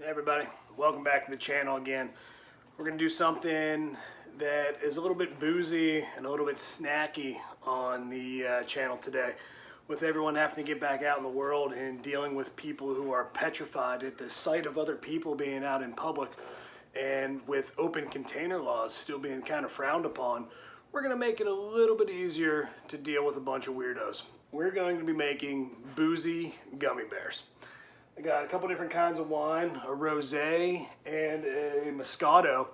Hey everybody, welcome back to the channel again. We're going to do something that is a little bit boozy and a little bit snacky on the channel today. With everyone having to get back out in the world and dealing with people who are petrified at the sight of other people being out in public, and with open container laws still being kind of frowned upon, we're going to make it a little bit easier to deal with a bunch of weirdos. We're going to be making boozy gummy bears. I got a couple different kinds of wine, a rosé and a Moscato,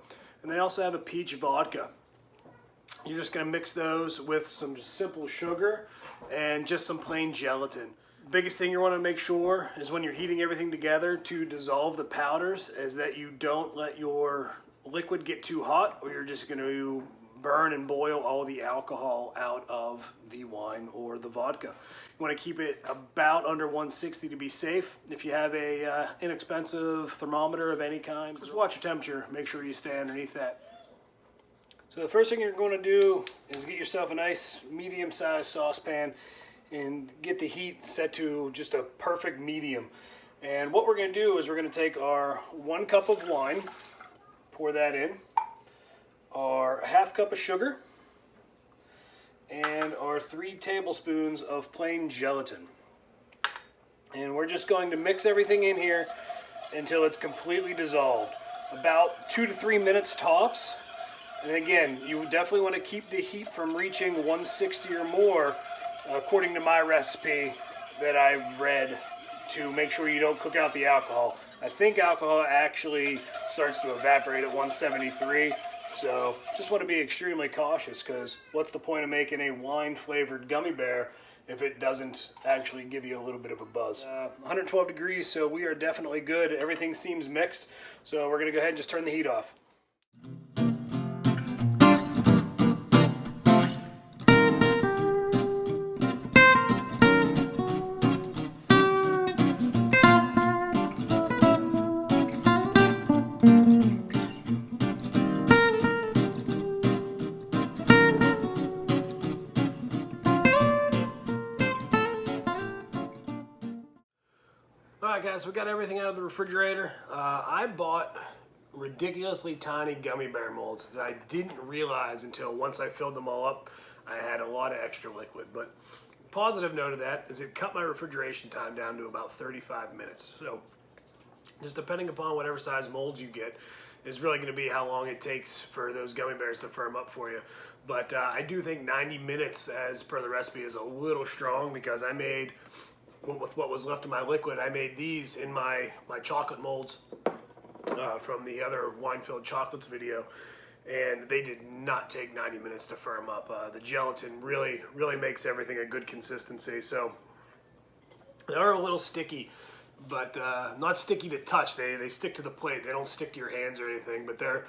and they also have a peach vodka. You're just gonna mix those with some simple sugar and just some plain gelatin. Biggest thing you wanna make sure is when you're heating everything together to dissolve the powders is that you don't let your liquid get too hot, or you're just gonna burn and boil all the alcohol out of the wine or the vodka. You want to keep it about under 160 to be safe. If you have a inexpensive thermometer of any kind, just watch your temperature, make sure you stay underneath that. So the first thing you're going to do is get yourself a nice medium-sized saucepan and get the heat set to just a perfect medium. And what we're going to do is we're going to take our 1 cup of wine, pour that in, our 1/2 cup of sugar, and our 3 tablespoons of plain gelatin. And we're just going to mix everything in here until it's completely dissolved. About 2 to 3 minutes tops. And again, you definitely want to keep the heat from reaching 160 or more, according to my recipe that I've read, to make sure you don't cook out the alcohol. I think alcohol actually starts to evaporate at 173. So just want to be extremely cautious, because what's the point of making a wine-flavored gummy bear if it doesn't actually give you a little bit of a buzz? 112 degrees, so we are definitely good. Everything seems mixed, so we're going to go ahead and just turn the heat off. Alright guys, we got everything out of the refrigerator. I bought ridiculously tiny gummy bear molds that I didn't realize until once I filled them all up, I had a lot of extra liquid. But positive note of that is it cut my refrigeration time down to about 35 minutes. So just depending upon whatever size molds you get is really going to be how long it takes for those gummy bears to firm up for you. But I do think 90 minutes as per the recipe is a little strong, because I made, with what was left of my liquid, I made these in my chocolate molds from the other wine-filled chocolates video, and they did not take 90 minutes to firm up. The gelatin really makes everything a good consistency. So they are a little sticky, but not sticky to touch. They stick to the plate. They don't stick to your hands or anything, but they're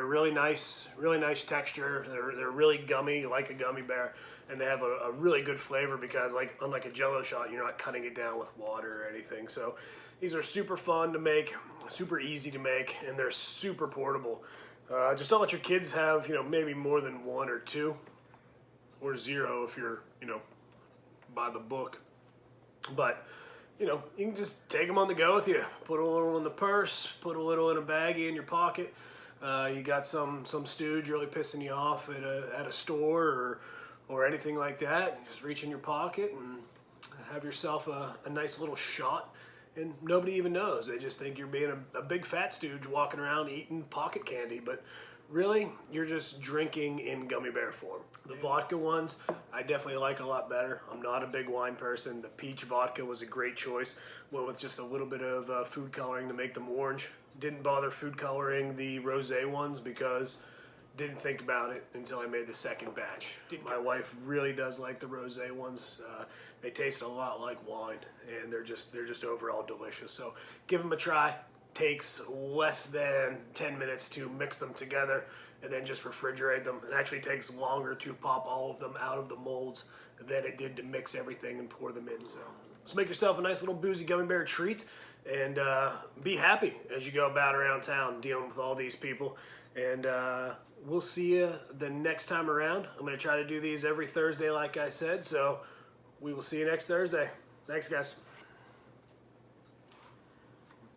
really nice texture. They're really gummy, like a gummy bear, and they have a really good flavor, because unlike a Jello shot, you're not cutting it down with water or anything. So these are super fun to make, super easy to make, and they're super portable. Just don't let your kids have, maybe more than 1 or 2, or 0 if you're, by the book. But you can just take them on the go with you. Put a little in the purse, put a little in a baggie in your pocket. You got some stooge really pissing you off at a store or anything like that. Just reach in your pocket and have yourself a nice little shot, and nobody even knows. They just think you're being a big fat stooge walking around eating pocket candy, but really, you're just drinking in gummy bear form. The vodka ones, I definitely like a lot better. I'm not a big wine person. The peach vodka was a great choice. Went with just a little bit of food coloring to make them orange. Didn't bother food coloring the rosé ones, because didn't think about it until I made the second batch. My wife really does like the rosé ones. They taste a lot like wine, and they're just overall delicious. So give them a try. Takes less than 10 minutes to mix them together and then just refrigerate them. It actually takes longer to pop all of them out of the molds than it did to mix everything and pour them in. So make yourself a nice little boozy gummy bear treat, and be happy as you go about around town dealing with all these people. And we'll see you the next time around. I'm going to try to do these every Thursday like I said, so we will see you next Thursday. Thanks guys.